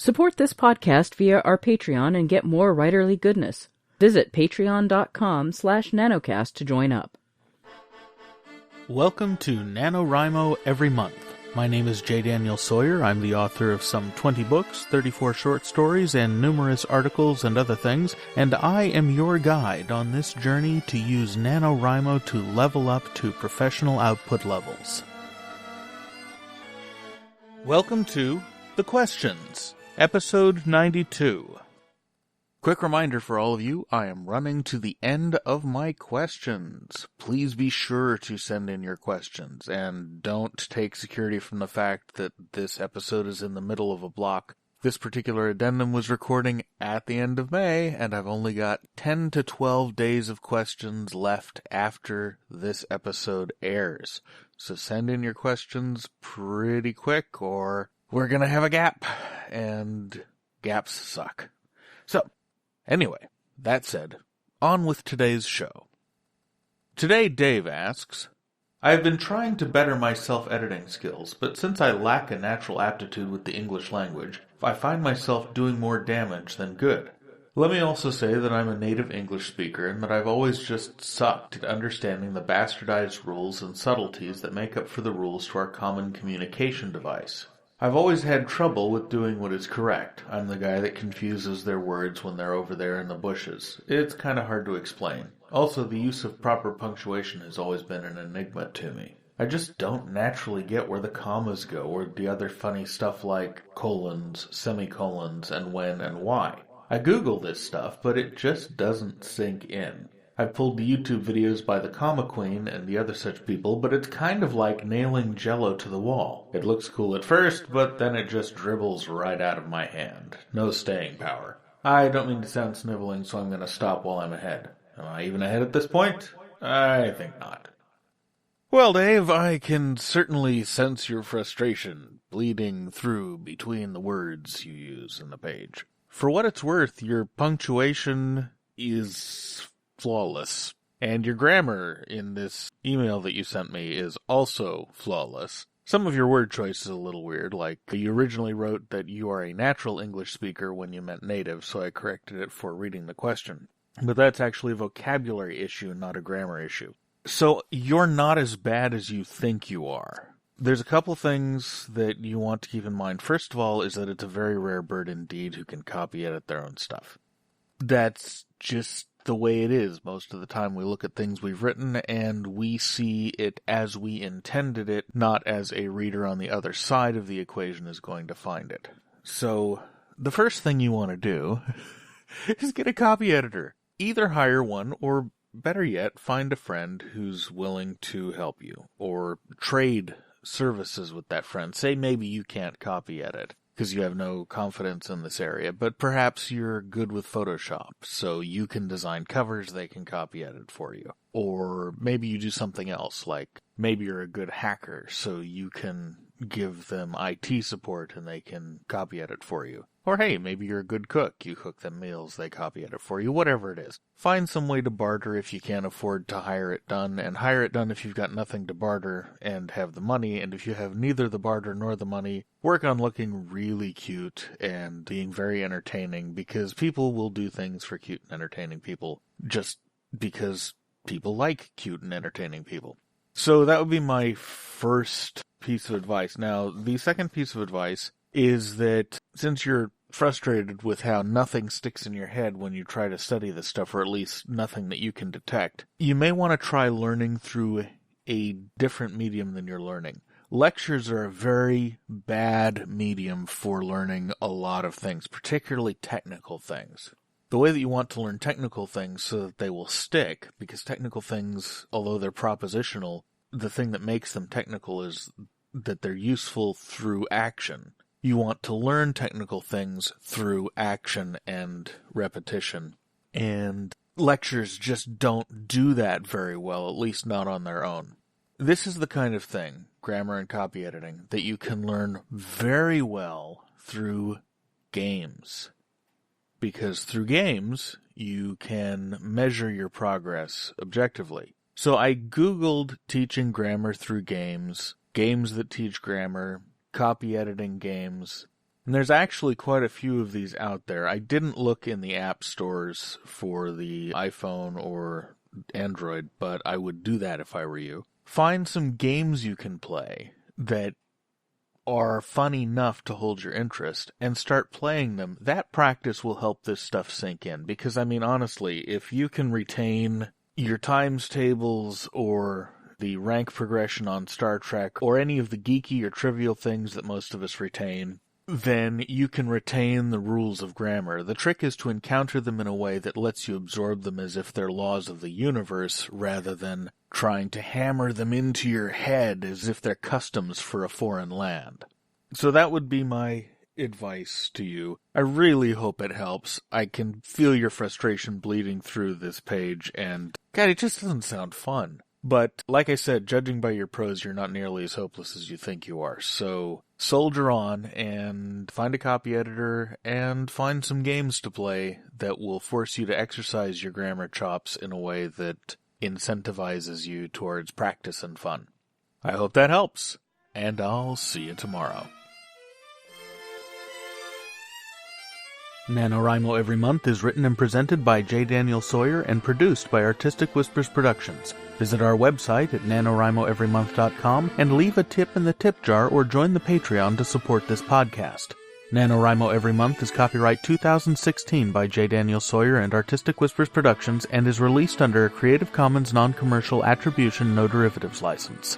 Support this podcast via our Patreon and get more writerly goodness. Visit patreon.com/nanocast to join up. Welcome to NaNoWriMo Every Month. My name is J. Daniel Sawyer. I'm the author of some 20 books, 34 short stories, and numerous articles and other things, and I am your guide on this journey to use NaNoWriMo to level up to professional output levels. Welcome to The Questions, Episode 92. Quick reminder for all of you, I am running to the end of my questions. Please be sure to send in your questions, and don't take security from the fact that this episode is in the middle of a block. This particular addendum was recording at the end of May, and I've only got 10 to 12 days of questions left after this episode airs. So send in your questions pretty quick, or we're gonna have a gap, and gaps suck. So, anyway, that said, on with today's show. Today Dave asks, I have been trying to better my self-editing skills, but since I lack a natural aptitude with the English language, I find myself doing more damage than good. Let me also say that I'm a native English speaker and that I've always just sucked at understanding the bastardized rules and subtleties that make up for the rules to our common communication device. I've always had trouble with doing what is correct. I'm the guy that confuses their words when they're over there in the bushes. It's kind of hard to explain. Also, the use of proper punctuation has always been an enigma to me. I just don't naturally get where the commas go, or the other funny stuff like colons, semicolons, and when and why. I Google this stuff, but it just doesn't sink in. I've pulled the YouTube videos by the Comma Queen and the other such people, but it's kind of like nailing Jell-O to the wall. It looks cool at first, but then it just dribbles right out of my hand. No staying power. I don't mean to sound sniveling, so I'm going to stop while I'm ahead. Am I even ahead at this point? I think not. Well, Dave, I can certainly sense your frustration bleeding through between the words you use in the page. For what it's worth, your punctuation is flawless. And your grammar in this email that you sent me is also flawless. Some of your word choice is a little weird, like you originally wrote that you are a natural English speaker when you meant native, so I corrected it for reading the question. But that's actually a vocabulary issue, not a grammar issue. So you're not as bad as you think you are. There's a couple things that you want to keep in mind. First of all is that it's a very rare bird indeed who can copy edit their own stuff. That's just the way it is. Most of the time we look at things we've written and we see it as we intended it, not as a reader on the other side of the equation is going to find it. So the first thing you want to do is get a copy editor. Either hire one or, better yet, find a friend who's willing to help you, or trade services with that friend. Say maybe you can't copy edit because you have no confidence in this area, but perhaps you're good with Photoshop, so you can design covers, they can copy edit for you. Or maybe you do something else, like maybe you're a good hacker, so you can give them IT support and they can copy edit for you. Or hey, maybe you're a good cook, you cook them meals, they copy edit for you, whatever it is. Find some way to barter if you can't afford to hire it done, and hire it done if you've got nothing to barter and have the money, and if you have neither the barter nor the money, work on looking really cute and being very entertaining, because people will do things for cute and entertaining people just because people like cute and entertaining people. So that would be my first piece of advice. Now, the second piece of advice is that since you're frustrated with how nothing sticks in your head when you try to study this stuff, or at least nothing that you can detect, you may want to try learning through a different medium than you're learning. Lectures are a very bad medium for learning a lot of things, particularly technical things. The way that you want to learn technical things so that they will stick, because technical things, although they're propositional, the thing that makes them technical is that they're useful through action. You want to learn technical things through action and repetition. And lectures just don't do that very well, at least not on their own. This is the kind of thing, grammar and copy editing, that you can learn very well through games. Because through games, you can measure your progress objectively. So I Googled teaching grammar through games, games that teach grammar, copy editing games. And there's actually quite a few of these out there. I didn't look in the app stores for the iPhone or Android, but I would do that if I were you. Find some games you can play that are fun enough to hold your interest and start playing them. That practice will help this stuff sink in. Because, I mean, honestly, if you can retain your times tables or the rank progression on Star Trek or any of the geeky or trivial things that most of us retain, then you can retain the rules of grammar. The trick is to encounter them in a way that lets you absorb them as if they're laws of the universe, rather than trying to hammer them into your head as if they're customs for a foreign land. So that would be my advice to you. I really hope it helps. I can feel your frustration bleeding through this page, and God, it just doesn't sound fun. But, like I said, judging by your prose, you're not nearly as hopeless as you think you are. So, soldier on and find a copy editor and find some games to play that will force you to exercise your grammar chops in a way that incentivizes you towards practice and fun. I hope that helps, and I'll see you tomorrow. NaNoWriMo Every Month is written and presented by J. Daniel Sawyer and produced by Artistic Whispers Productions. Visit our website at NaNoWriMoEveryMonth.com and leave a tip in the tip jar or join the Patreon to support this podcast. NaNoWriMo Every Month is copyright 2016 by J. Daniel Sawyer and Artistic Whispers Productions and is released under a Creative Commons Non-Commercial Attribution No Derivatives license.